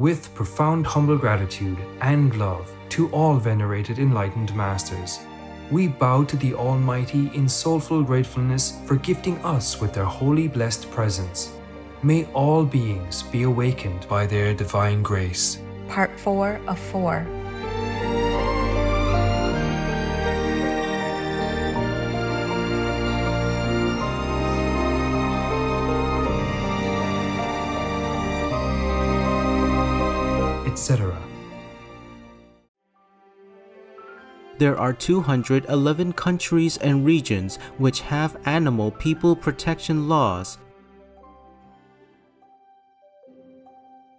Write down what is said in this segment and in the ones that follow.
with profound humble gratitude and love to all venerated enlightened masters. We bow to the Almighty in soulful gratefulness for gifting us with their holy blessed presence. May all beings be awakened by their divine grace. Part 4 of 4. Etc. There are 211 countries and regions which have animal people protection laws.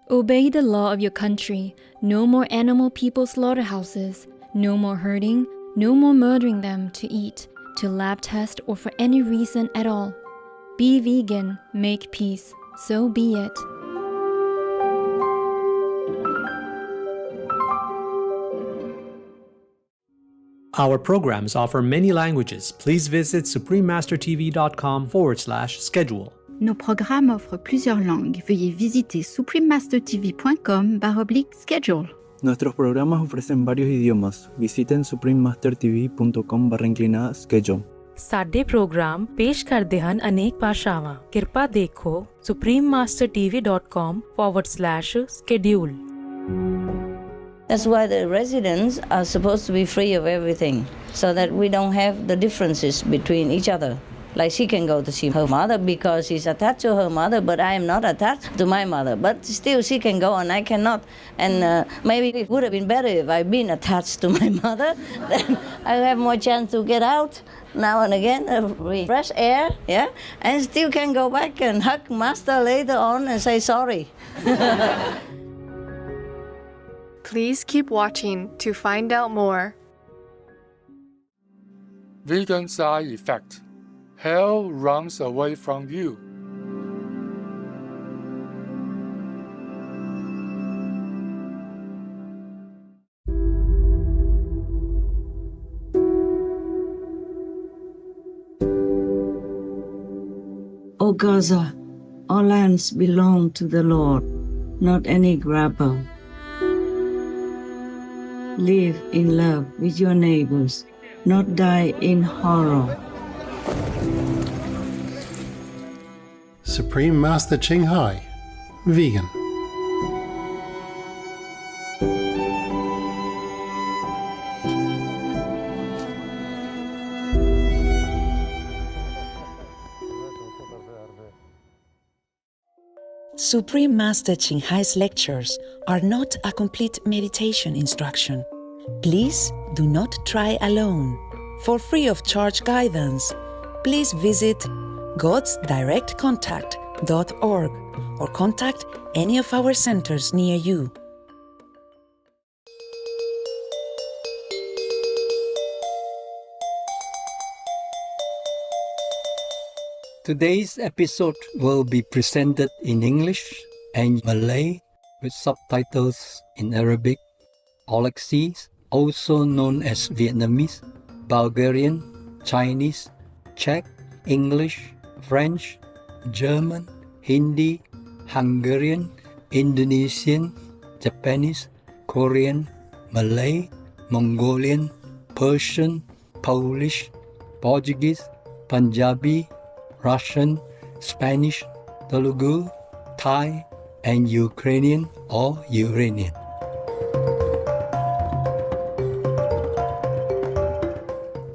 Obey the law of your country. No more animal people slaughterhouses. No more hurting. No more murdering them to eat, to lab test, or for any reason at all. Be vegan. Make peace. So be it. Our programs offer many languages. Please visit suprememastertv.com/schedule. Nos programmes offrent plusieurs langues. Veuillez visiter suprememastertv.com/schedule. Nuestros programas ofrecen varios idiomas. Visiten suprememastertv.com/schedule. ਸਾਡੇ programme ਪੇਸ਼ ਕਰਦੇ ਹਨ ਅਨੇਕ ਭਾਸ਼ਾਵਾਂ। ਕਿਰਪਾ ਦੇਖੋ suprememastertv.com/schedule. That's why the residents are supposed to be free of everything, so that we don't have the differences between each other. Like she can go to see her mother because she's attached to her mother, but I am not attached to my mother. But still she can go and I cannot. And maybe it would have been better if I'd been attached to my mother. Then I have more chance to get out now and again, fresh air, yeah? And still can go back and hug master later on and say sorry. Please keep watching to find out more. Vegan side effect. Hell runs away from you. O Gaza, all lands belong to the Lord, not any grabber. Live in love with your neighbors, not die in horror. Supreme Master Ching Hai, vegan. Supreme Master Ching Hai's lectures are not a complete meditation instruction. Please do not try alone. For free of charge guidance, please visit godsdirectcontact.org or contact any of our centers near you. Today's episode will be presented in English and Malay with subtitles in Arabic, Alexi, also known as Vietnamese, Bulgarian, Chinese, Czech, English, French, German, Hindi, Hungarian, Indonesian, Japanese, Korean, Malay, Mongolian, Persian, Polish, Portuguese, Punjabi, Russian, Spanish, Telugu, Thai, and Ukrainian or Uranian.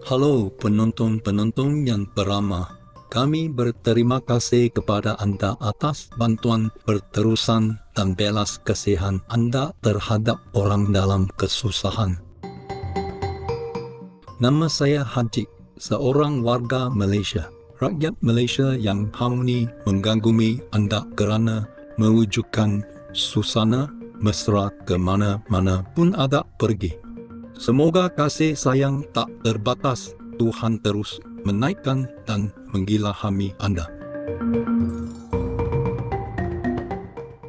Halo penonton-penonton yang beramah. Kami berterima kasih kepada anda atas bantuan berterusan dan belas kasihan anda terhadap orang dalam kesusahan. Nama saya Haji, seorang warga Malaysia. Rakyat Malaysia yang harmoni mengagumi anda kerana mewujudkan susana mesra ke mana-mana pun anda pergi. Semoga kasih sayang tak terbatas Tuhan terus menaikkan dan mengilhami anda.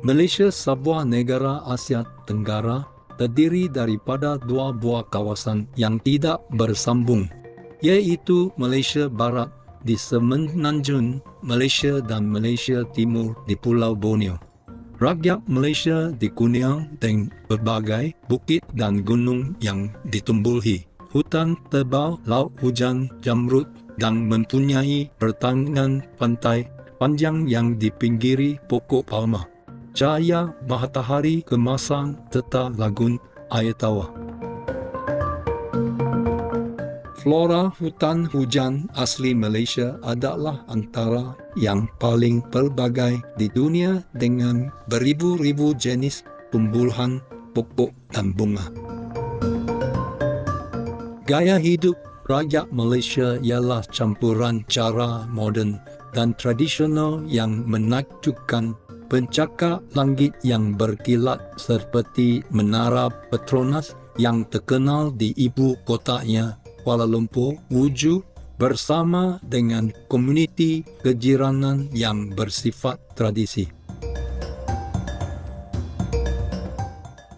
Malaysia, sebuah negara Asia Tenggara, terdiri daripada dua buah kawasan yang tidak bersambung, iaitu Malaysia Barat di Semenanjung Malaysia dan Malaysia Timur di Pulau Borneo. Rakyat Malaysia dikurniai dengan berbagai bukit dan gunung yang ditumbuhi, hutan tebal, laut hujan, jamrud dan mempunyai pertanian pantai panjang yang dipinggiri pokok palma. Cahaya matahari kemasang serta lagun air tawar. Flora hutan hujan asli Malaysia adalah antara yang paling pelbagai di dunia dengan beribu-ribu jenis tumbuhan, pokok dan bunga. Gaya hidup rakyat Malaysia ialah campuran cara moden dan tradisional yang menakjubkan. Pencakar langit yang berkilat seperti Menara Petronas yang terkenal di ibu kotanya Kuala Lumpur wujud bersama dengan komuniti kejiranan yang bersifat tradisi.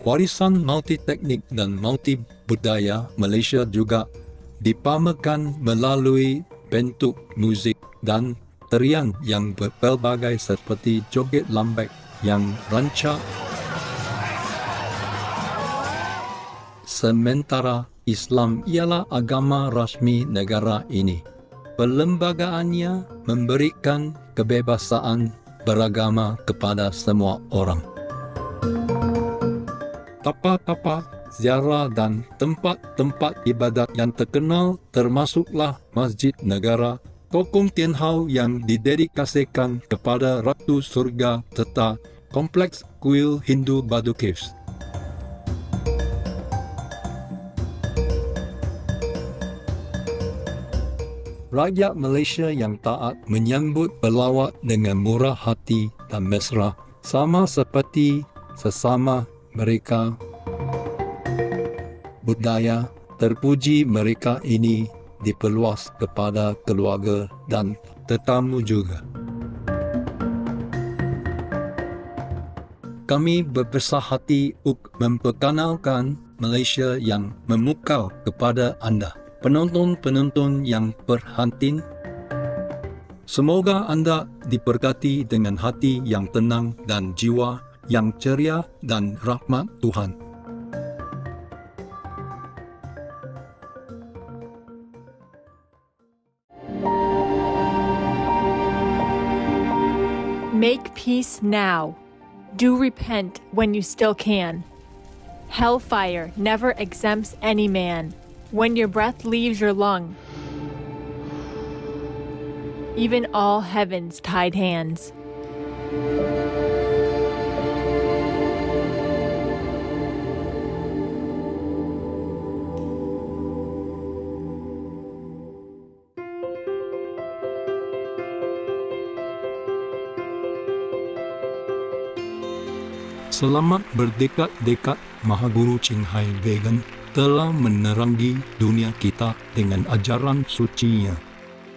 Warisan multiteknik dan multibudaya Malaysia juga dipamerkan melalui bentuk muzik dan tarian yang berpelbagai seperti joget lambek yang rancak. Sementara Islam ialah agama rasmi negara ini, perlembagaannya memberikan kebebasan beragama kepada semua orang. Tapa-tapa, ziarah dan tempat-tempat ibadat yang terkenal termasuklah Masjid Negara, Tokong Tian Hau yang didedikasikan kepada Ratu Surga serta Kompleks Kuil Hindu Badu Caves. Rakyat Malaysia yang taat menyambut pelawat dengan murah hati dan mesra, sama seperti sesama mereka. Budaya terpuji mereka ini diperluas kepada keluarga dan tetamu juga. Kami berbesar hati untuk memperkenalkan Malaysia yang memukau kepada anda, penonton-penonton yang perhatian. Semoga anda diberkati dengan hati yang tenang dan jiwa yang ceria dan rahmat Tuhan. Make peace now. Do repent when you still can. Hellfire never exempts any man. When your breath leaves your lung, even all heaven's tied hands. Selamat berdekat-dekat Mahaguru Ching Hai Vegan telah menerangi dunia kita dengan ajaran sucinya.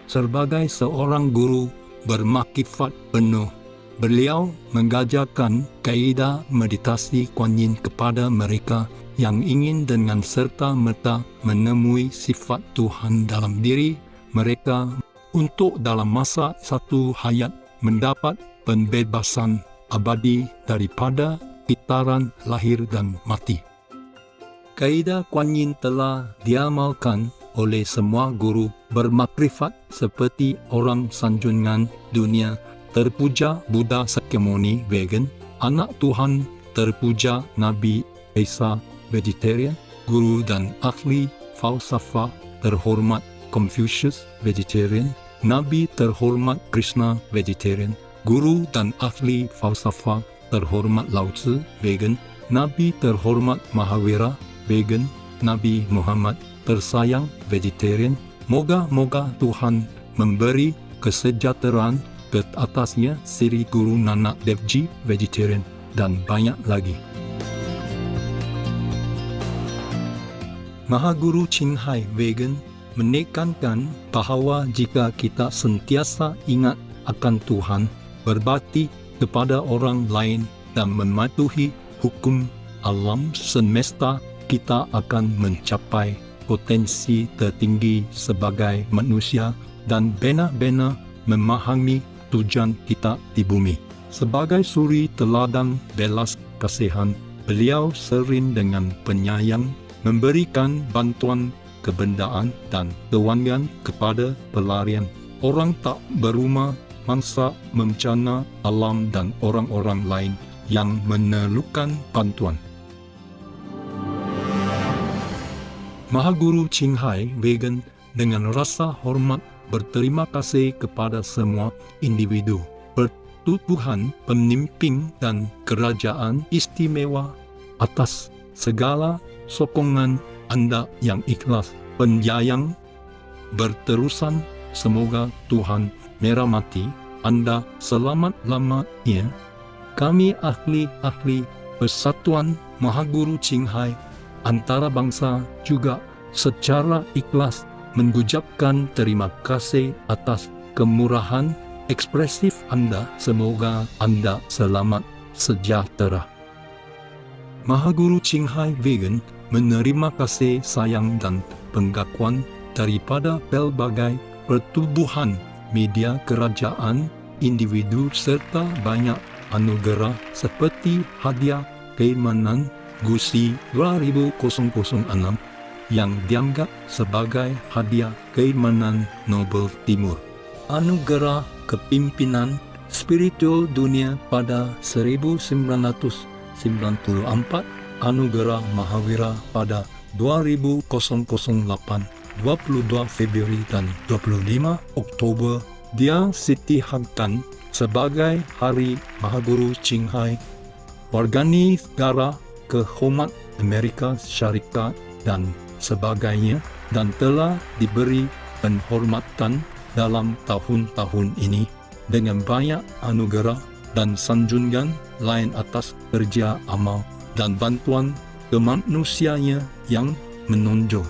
Sebagai seorang guru bermakifat penuh, beliau mengajarkan kaedah meditasi Kuan Yin kepada mereka yang ingin dengan serta-merta menemui sifat Tuhan dalam diri mereka untuk dalam masa satu hayat mendapat pembebasan abadi daripada kitaran lahir dan mati. Kaedah Kuan Yin telah diamalkan oleh semua guru bermakrifat seperti orang sanjungan dunia terpuja Buddha Sakyamuni vegan, anak Tuhan terpuja Nabi Isa vegetarian, guru dan ahli falsafah terhormat Confucius vegetarian, Nabi terhormat Krishna vegetarian, guru dan ahli falsafah terhormat Lao Tzu vegan, Nabi terhormat Mahavira vegan, Nabi Muhammad tersayang vegetarian. Moga-moga Tuhan memberi kesejahteraan ke atasnya Sri Guru Nanak Dev Ji vegetarian dan banyak lagi. Mahaguru Ching Hai Vegan menekankan bahawa jika kita sentiasa ingat akan Tuhan, berbakti kepada orang lain dan mematuhi hukum alam semesta, kita akan mencapai potensi tertinggi sebagai manusia dan benar-benar memahami tujuan kita di bumi. Sebagai suri teladan belas kasihan, beliau sering dengan penyayang memberikan bantuan kebendaan dan kewangan kepada pelarian, orang tak berumah, mangsa bencana alam dan orang-orang lain yang memerlukan bantuan. Mahaguru Qinghai Vegan dengan rasa hormat berterima kasih kepada semua individu, pertubuhan, pemimpin dan kerajaan istimewa atas segala sokongan Anda yang ikhlas, penyayang, berterusan. Semoga Tuhan merahmati Anda selamat-lamanya. Kami ahli-ahli Persatuan Mahaguru Qinghai Antarabangsa juga secara ikhlas mengucapkan terima kasih atas kemurahan ekspresif Anda. Semoga Anda selamat sejahtera. Mahaguru Qinghai Vegan menerima kasih sayang dan pengakuan daripada pelbagai pertubuhan, media kerajaan, individu serta banyak anugerah seperti hadiah keimanan Gusi 2006 yang dianggap sebagai hadiah keimanan Nobel Timur, anugerah kepimpinan spiritual dunia pada 1994, anugerah Mahavira pada 2008, 22 Februari dan 25 Oktober diisytiharkan sebagai Hari Mahaguru Qinghai, warganegara kehormat Amerika Syarikat dan sebagainya, dan telah diberi penghormatan dalam tahun-tahun ini dengan banyak anugerah dan sanjungan lain atas kerja amal dan bantuan kemanusiaannya yang menonjol.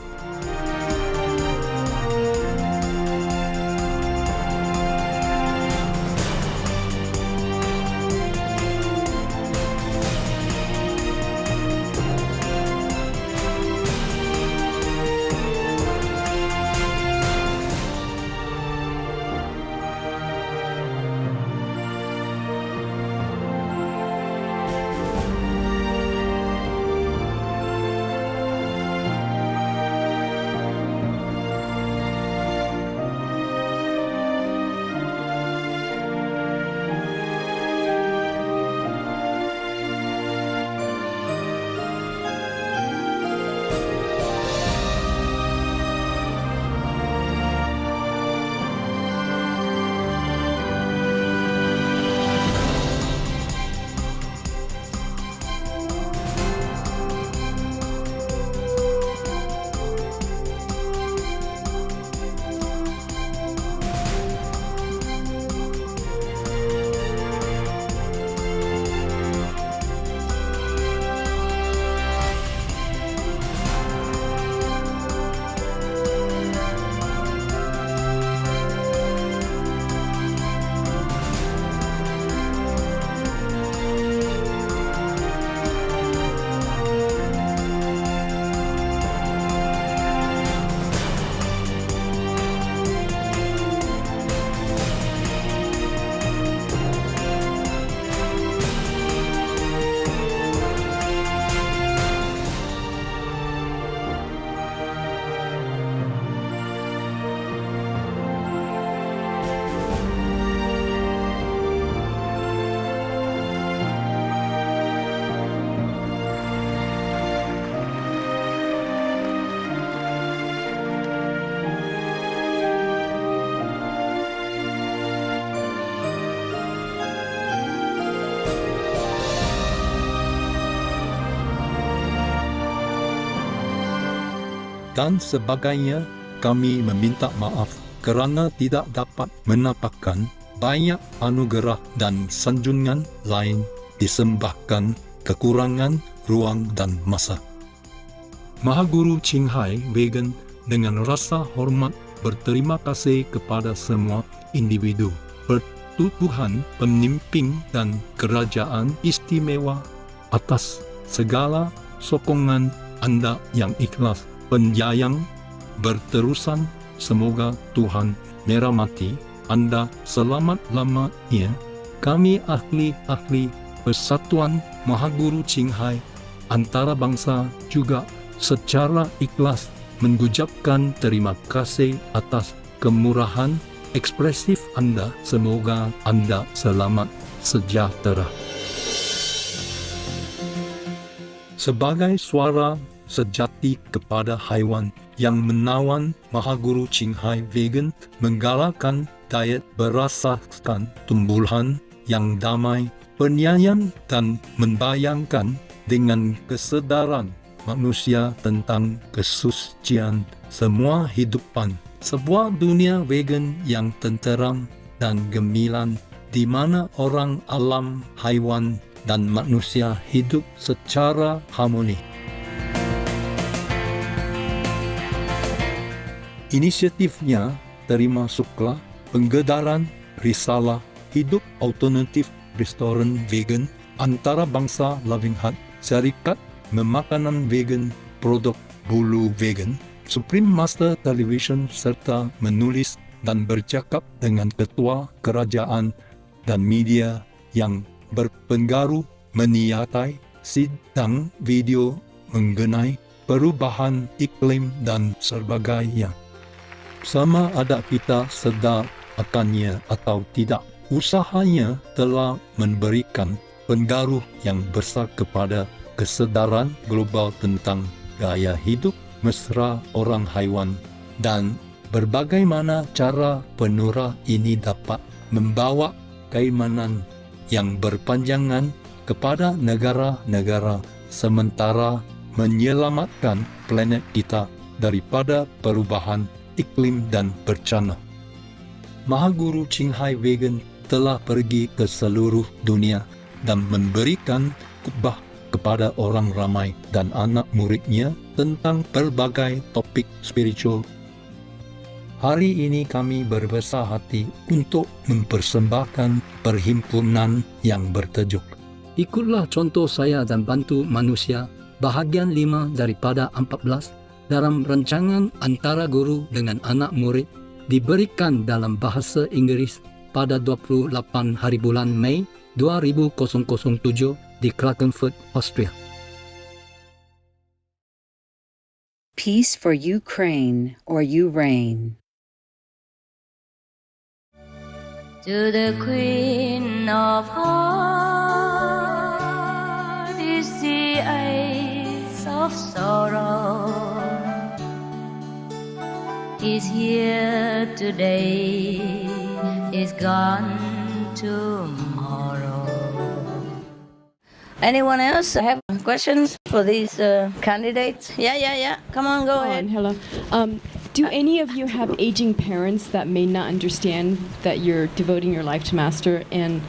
Dan sebagainya, kami meminta maaf kerana tidak dapat menampakkan banyak anugerah dan sanjungan lain disebabkan kekurangan ruang dan masa. Mahaguru Qinghai Vegan dengan rasa hormat berterima kasih kepada semua individu, pertubuhan, pemimpin dan kerajaan istimewa atas segala sokongan Anda yang ikhlas, penyayang, berterusan. Semoga Tuhan merahmati Anda selamat-lamanya. Kami ahli-ahli Persatuan Mahaguru Qinghai antarabangsa juga secara ikhlas mengucapkan terima kasih atas kemurahan ekspresif Anda. Semoga Anda selamat sejahtera. Sebagai suara sejati kepada haiwan yang menawan, Mahaguru Qinghai Vegan menggalakkan diet berasaskan tumbuhan yang damai, penyayang dan membayangkan dengan kesedaran manusia tentang kesucian semua hidupan. Sebuah dunia vegan yang tenteram dan gemilang di mana orang, alam, haiwan dan manusia hidup secara harmoni. Inisiatifnya termasuklah pengedaran risalah hidup alternatif restoran vegan antarabangsa Loving Heart, syarikat memakanan vegan, produk bulu vegan, Supreme Master Television serta menulis dan bercakap dengan ketua kerajaan dan media yang berpengaruh menyertai sidang video mengenai perubahan iklim dan sebagainya. Sama ada kita sedar akannya atau tidak, usahanya telah memberikan pengaruh yang besar kepada kesedaran global tentang gaya hidup mesra orang haiwan dan berbagaimana cara penura ini dapat membawa keimanan yang berpanjangan kepada negara-negara sementara menyelamatkan planet kita daripada perubahan iklim dan bencana. Mahaguru Qinghai Vegan telah pergi ke seluruh dunia dan memberikan khutbah kepada orang ramai dan anak muridnya tentang berbagai topik spiritual. Hari ini kami berbesar hati untuk mempersembahkan perhimpunan yang bertajuk Ikutlah Contoh Saya dan Bantu Manusia, bahagian 5 daripada 14 dalam rancangan antara guru dengan anak murid diberikan dalam bahasa Inggeris pada 28 hari bulan Mei 2007 di Klagenfurt, Austria. Peace for Ukraine, or you reign. To the Queen of Hearts is the eyes of sorrow. Is here today, is gone tomorrow. Anyone else have questions for these candidates? Yeah. Come on, go ahead. Hello. Do any of you have aging parents that may not understand that you're devoting your life to Master? And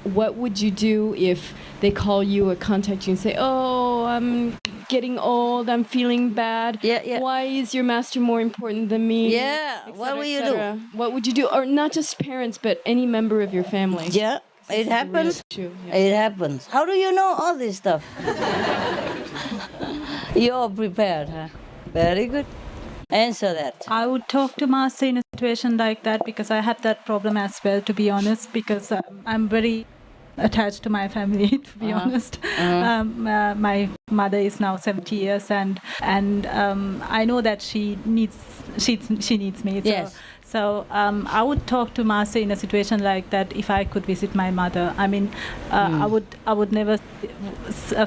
what would you do if they call you or contact you and say, "Oh, I'm getting old, I'm feeling bad. Yeah. Why is your Master more important than me?" Yeah. What will you do? What would you do? Or not just parents, but any member of your family. Yeah. It happens. Yeah. It happens. How do you know all this stuff? You're prepared, huh? Very good. Answer that. I would talk to Master in a situation like that because I have that problem as well, to be honest, because I'm very attached to my family, to be honest. My mother is now 70 years and I know that she needs me. Yes. So I would talk to Master in a situation like that if I could visit my mother. I mean, I would never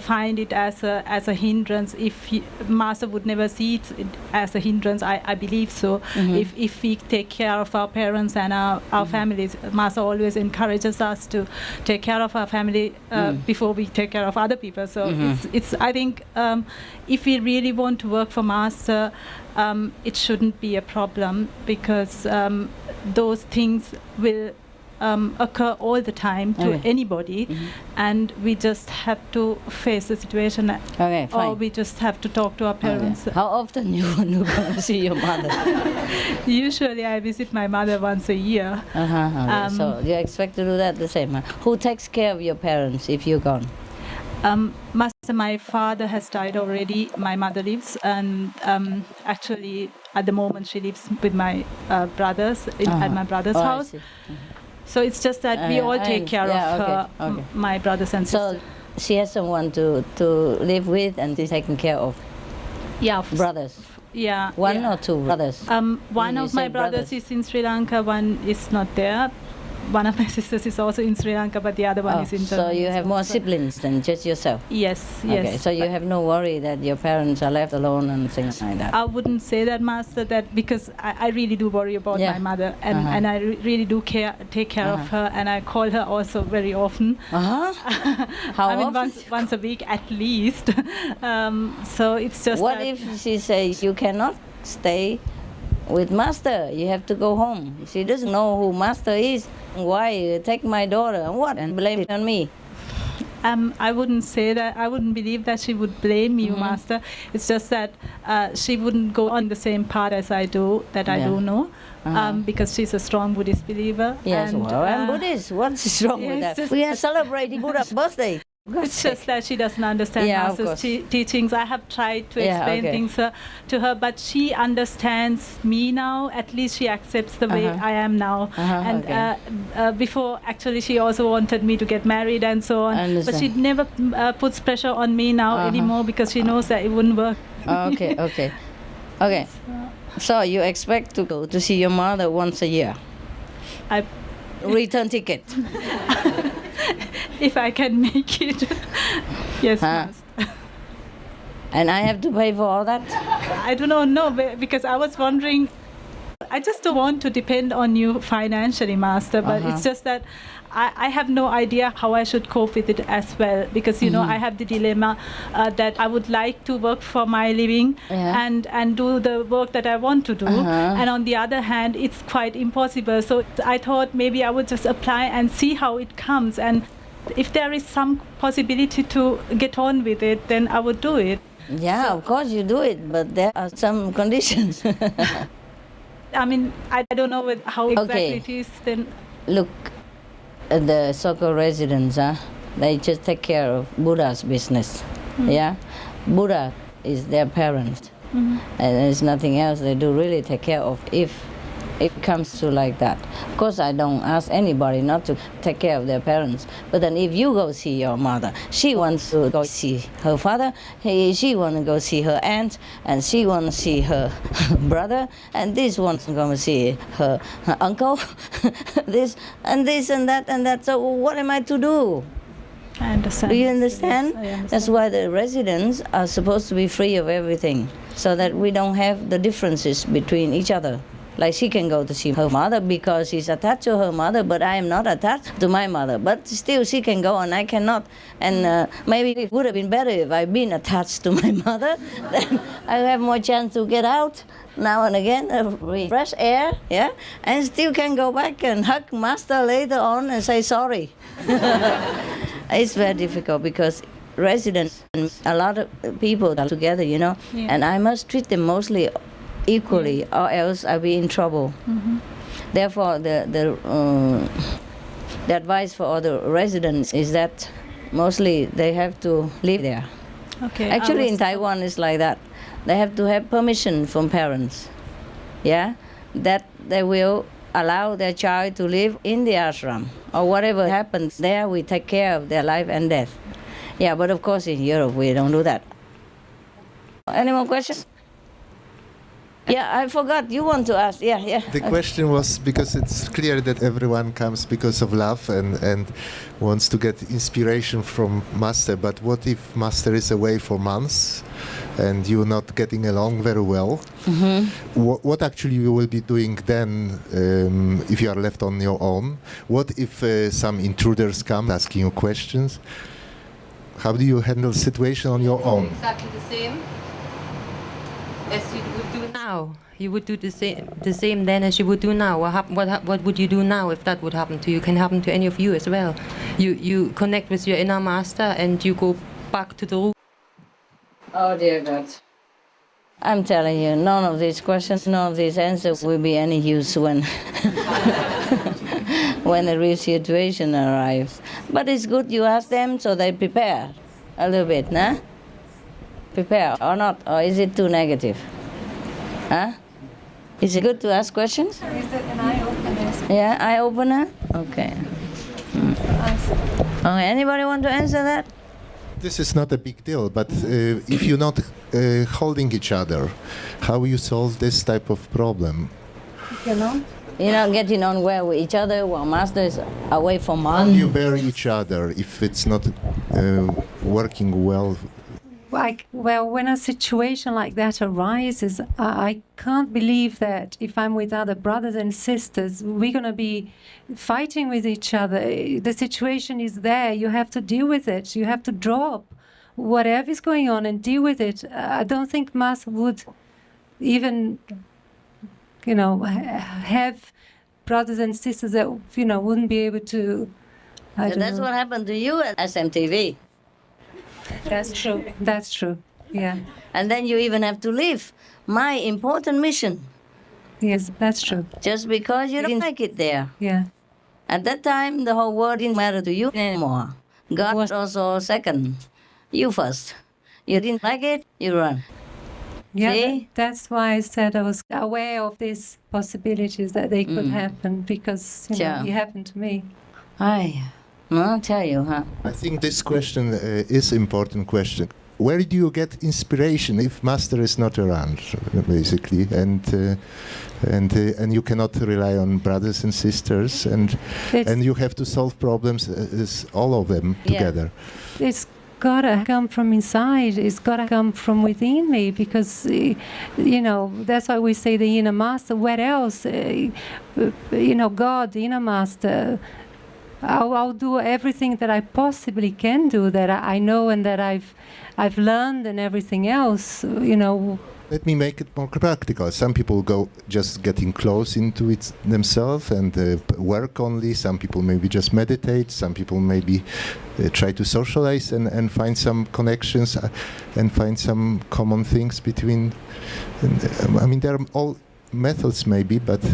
find it as a hindrance. Master would never see it as a hindrance. I believe so. If we take care of our parents and our families, Master always encourages us to take care of our family before we take care of other people. So it's I think if we really want to work for Master, it shouldn't be a problem because those things will occur all the time to anybody, and we just have to face the situation. Okay, fine. Or we just have to talk to our parents. How often you going to see your mother? Usually I visit my mother once a year. So you expect to do that the same? Huh? Who takes care of your parents if you're gone? Master, my father has died already. My mother lives, and actually, at the moment, she lives with my brothers at my brother's house. So it's just that we all take care of her, my brothers and sisters. So she has someone to live with and to taken care of. Yeah. Brothers. Yeah. One or two brothers? One of my brothers is in Sri Lanka, one is not there. One of my sisters is also in Sri Lanka, but the other one is in Germany. So you have more siblings than just yourself? Yes, yes. Okay, so you have no worry that your parents are left alone and things like that? I wouldn't say that, Master, that because I really do worry about my mother, and I really do take care of her, and I call her also very often. How often? Once a week at least. So it's just What if she says you cannot stay with Master, you have to go home? She doesn't know who Master is. Why you take my daughter and what, and blame it on me? I wouldn't say that. I wouldn't believe that she would blame you, Master. It's just that she wouldn't go on the same path as I do, that I do know, because she's a strong Buddhist believer. Yes, and, well, I'm Buddhist. What's wrong with that? We are celebrating Buddha's birthday. It's just that she doesn't understand Master's teachings. I have tried to explain things to her, but she understands me now. At least she accepts the way I am now. And before, actually, she also wanted me to get married and so on. But she never puts pressure on me now anymore because she knows that it wouldn't work. Okay. So you expect to go to see your mother once a year? Return ticket. If I can make it. Yes, Master. And I have to pay for all that? I do not know, because I was wondering, I just don't want to depend on you financially, Master, but it's just that I have no idea how I should cope with it as well, because you know I have the dilemma that I would like to work for my living and do the work that I want to do, and on the other hand it's quite impossible. So I thought maybe I would just apply and see how it comes, and if there is some possibility to get on with it, then I would do it. Yeah, of course you do it, but there are some conditions. I mean, I don't know how exactly it is then. Look, the so-called residents, they just take care of Buddha's business. Buddha is their parent, and there's nothing else they do really take care of if it comes to like that. Of course, I don't ask anybody not to take care of their parents, but then if you go see your mother, she wants to go see her father, she wants to go see her aunt, and she wants to see her brother, and this wants to go see her uncle, this and that. So what am I to do? I understand. Do you understand? Yes, I understand. That's why the residents are supposed to be free of everything, so that we don't have the differences between each other. Like she can go to see her mother because she's attached to her mother, but I am not attached to my mother. But still she can go and I cannot. And maybe it would have been better if I'd been attached to my mother. Then I have more chance to get out now and again, fresh air, and still can go back and hug Master later on and say sorry. It's very difficult because residents and a lot of people are together, and I must treat them mostly equally, or else I'll be in trouble. Therefore, the advice for all the residents is that mostly they have to live there. Actually, in Taiwan, it's like that. They have to have permission from parents, that they will allow their child to live in the ashram, or whatever happens there, we take care of their life and death. But of course in Europe we don't do that. Any more questions? I forgot. You want to ask? The question was, because it's clear that everyone comes because of love and wants to get inspiration from Master. But what if Master is away for months and you're not getting along very well? What actually you will be doing then if you are left on your own? What if some intruders come asking you questions? How do you handle the situation on your own? Exactly the same as you would do now. You would do the same then as you would do now. What would you do now if that would happen to you? Can happen to any of you as well. You connect with your inner master and you go back to the root. Oh dear God. I'm telling you, none of these questions, none of these answers will be any use when when the real situation arrives. But it's good you ask them so they prepare a little bit, nah? Prepare or not, or is it too negative? Is it good to ask questions? Is it an eye-opener? Yeah, eye opener? Okay. Okay, anybody want to answer that? This is not a big deal, but if you're not holding each other, how you solve this type of problem? You know? You're not getting on well with each other while master is away from How mom. do you bear each other if it's not working well? Well, when a situation like that arises, I can't believe that if I'm with other brothers and sisters, we're going to be fighting with each other. The situation is there. You have to deal with it. You have to drop whatever is going on and deal with it. I don't think Master would even, have brothers and sisters that, wouldn't be able to. So that's what happened to you at SMTV. That's true. That's true. Yeah. And then you even have to leave my important mission. Yes, that's true. Just because you didn't like it there. Yeah. At that time, the whole world didn't matter to you anymore. God was also second. You first. You didn't like it, you run. Yeah, that's why I said I was aware of these possibilities that they could happen because it happened to me. I'll tell you, huh? I think this question is important question. Where do you get inspiration if master is not around, basically, and you cannot rely on brothers and sisters, and you have to solve problems all of them together. It's gotta come from inside. It's gotta come from within me because, that's why we say the inner master. Where else? God, the inner master. I'll do everything that I possibly can do, that I know and that I've learned and everything else, Let me make it more practical. Some people go just getting close into it themselves and work only. Some people maybe just meditate. Some people maybe try to socialize and find some connections and find some common things between. There are all methods maybe, but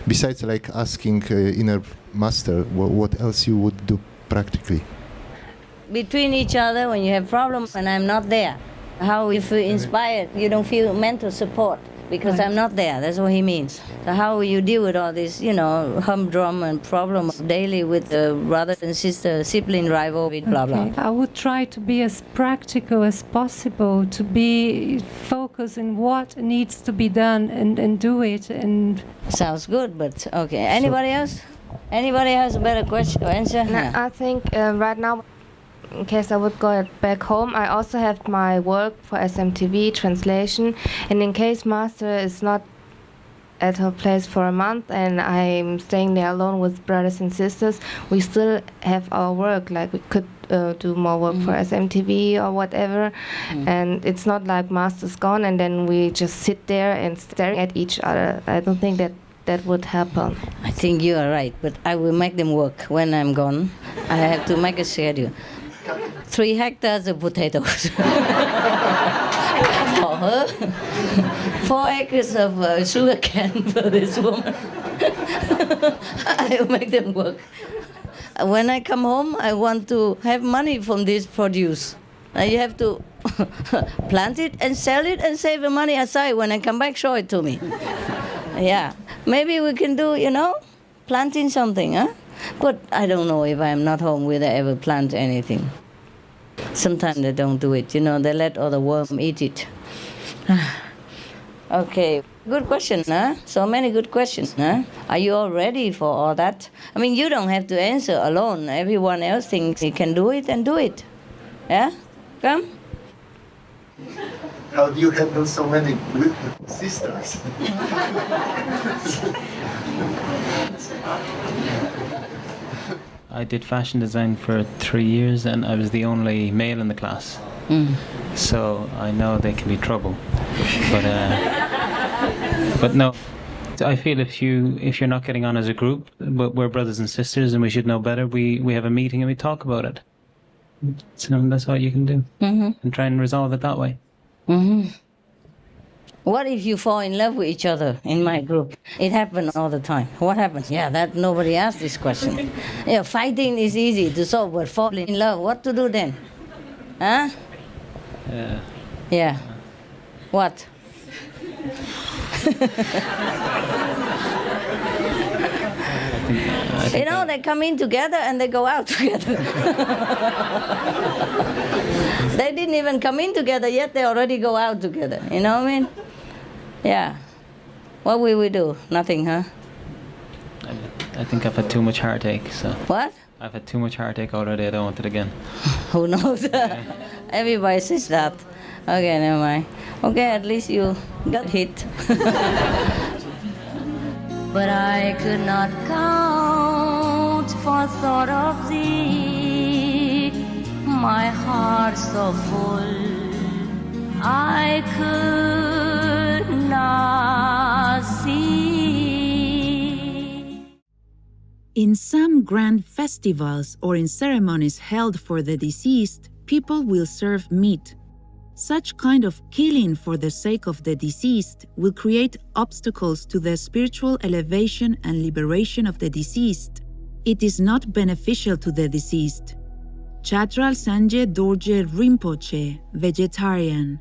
besides like asking inner master, what else you would do practically? Between each other, when you have problems and I'm not there, how you feel inspired, you don't feel mental support because I'm not there. That's what he means. So how will you deal with all this, humdrum and problems daily with brothers and sisters, sibling rivalry, blah, blah. I would try to be as practical as possible, to be focused on what needs to be done and do it. And sounds good, but okay. Anybody else? Anybody has a better question or answer? No, I think right now, in case I would go back home, I also have my work for SMTV translation, and in case master is not at her place for a month and I'm staying there alone with brothers and sisters, we still have our work, like we could do more work for SMTV or whatever, and it's not like master's gone and then we just sit there and staring at each other. I don't think that would happen. I think you are right, but I will make them work when I'm gone. I have to make a schedule. 3 hectares of potatoes for her. 4 acres of sugar cane for this woman. I will make them work. When I come home, I want to have money from this produce. You have to plant it and sell it and save the money aside. When I come back, show it to me. Yeah, maybe we can do, planting something, huh? But I don't know if I'm not home whether I ever plant anything. Sometimes they don't do it, they let all the worm eat it. Okay, good question, huh? So many good questions, huh? Are you all ready for all that? You don't have to answer alone. Everyone else thinks he can do it and do it. Yeah? Come. How do you handle so many sisters? I did fashion design for 3 years and I was the only male in the class. So I know they can be trouble. But no, I feel if you're not getting on as a group, but we're brothers and sisters and we should know better, we have a meeting and we talk about it. So that's all you can do. And try and resolve it that way. What if you fall in love with each other in my group? It happens all the time. What happens? Yeah, that nobody asked this question. Fighting is easy to solve, but falling in love, what to do then? Huh? Yeah. What? You know, they come in together and they go out together. They didn't even come in together yet, they already go out together. You know what I mean? Yeah. What will we do? Nothing, huh? I think I've had too much heartache, so. What? I've had too much heartache already, I don't want it again. Who knows? Everybody says that. Okay, never mind. Okay, at least you got hit. But I could not count for thought of thee, my heart so full, I could not see. In some grand festivals or in ceremonies held for the deceased, people will serve meat. Such kind of killing for the sake of the deceased will create obstacles to the spiritual elevation and liberation of the deceased. It is not beneficial to the deceased. Chatral Sangye Dorje Rinpoche, vegetarian.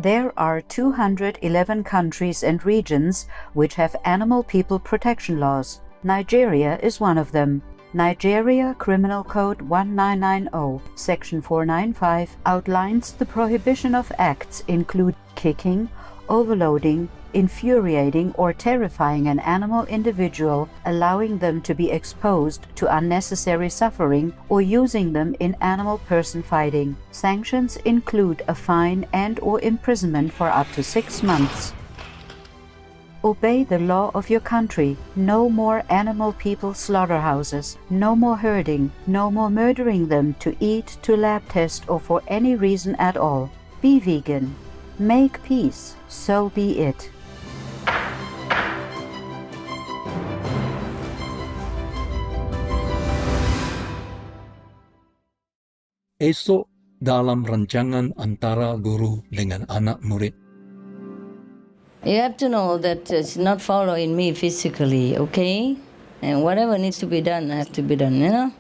There are 211 countries and regions which have animal people protection laws. Nigeria is one of them. Nigeria Criminal Code 1990, Section 495 outlines the prohibition of acts include kicking, overloading, infuriating or terrifying an animal individual, allowing them to be exposed to unnecessary suffering, or using them in animal-person fighting. Sanctions include a fine and/or imprisonment for up to 6 months. Obey the law of your country. No more animal people slaughterhouses. No more herding. No more murdering them to eat, to lab test, or for any reason at all. Be vegan. Make peace. So be it. Esok dalam rancangan antara guru dengan anak murid. You have to know that it's not following me physically, okay? And whatever needs to be done has to be done, you know?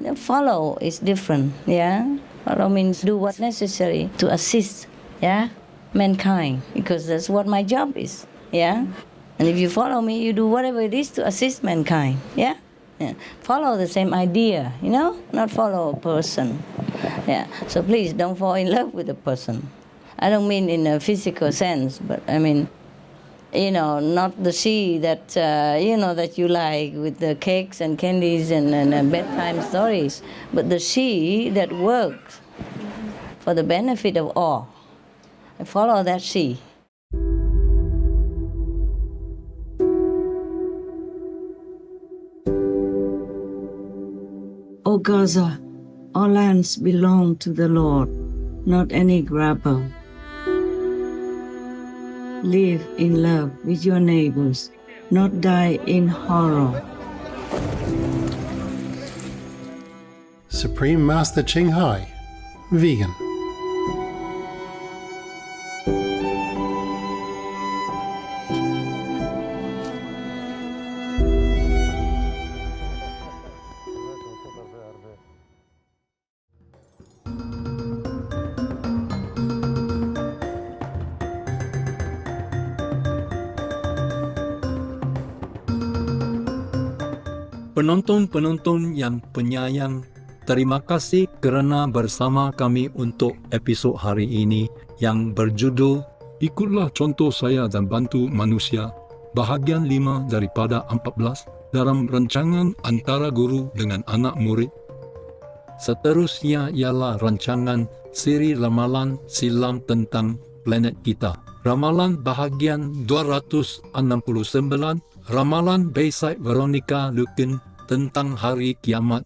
The follow is different, yeah? Follow means do what's necessary to assist, yeah? Mankind, because that's what my job is, yeah? And if you follow me, you do whatever it is to assist mankind, yeah? Yeah. Follow the same idea, you know? Not follow a person, yeah? So please don't fall in love with a person. I don't mean in a physical sense, but I mean, you know, not the she that, you know, that you like with the cakes and candies and bedtime stories, but the she that works for the benefit of all. I follow that she. O Gaza, all lands belong to the Lord, not any grabber. Live in love with your neighbors, not die in horror. Supreme Master Ching Hai, vegan. Penonton-penonton yang penyayang, terima kasih kerana bersama kami untuk episod hari ini yang berjudul Ikutlah Contoh Saya dan Bantu Manusia, bahagian 5 daripada 14 dalam rancangan antara guru dengan anak murid. Seterusnya ialah rancangan siri ramalan silam tentang planet kita. Ramalan bahagian 269, Ramalan Bayside Veronica Lukin tentang hari kiamat.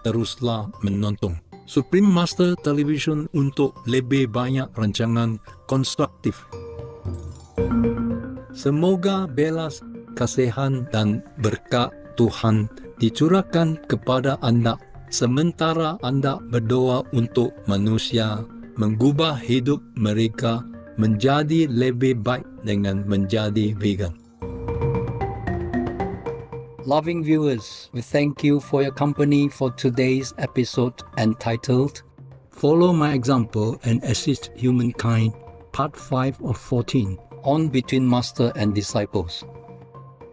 Teruslah menonton Supreme Master Television untuk lebih banyak rancangan konstruktif. Semoga belas kasihan dan berkat Tuhan dicurahkan kepada anda sementara anda berdoa untuk manusia mengubah hidup mereka menjadi lebih baik dengan menjadi vegan. Loving viewers, we thank you for your company for today's episode entitled Follow my example and assist humankind. Part 5 of 14 on Between Master and Disciples.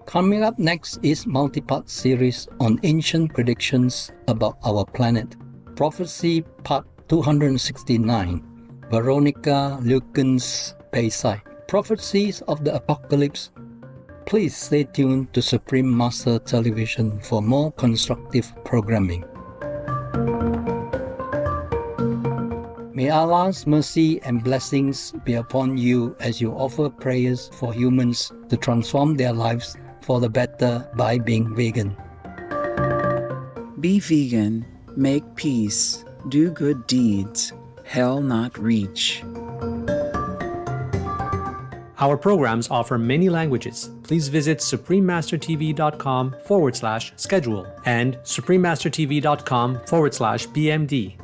Coming up next is multi-part series on ancient predictions about our planet. Prophecy Part 269. Veronica Lukens Paisai. Prophecies of the Apocalypse. Please stay tuned to Supreme Master Television for more constructive programming. May Allah's mercy and blessings be upon you as you offer prayers for humans to transform their lives for the better by being vegan. Be vegan, make peace, do good deeds, hell not reach. Our programs offer many languages. Please visit suprememastertv.com/schedule and suprememastertv.com/BMD.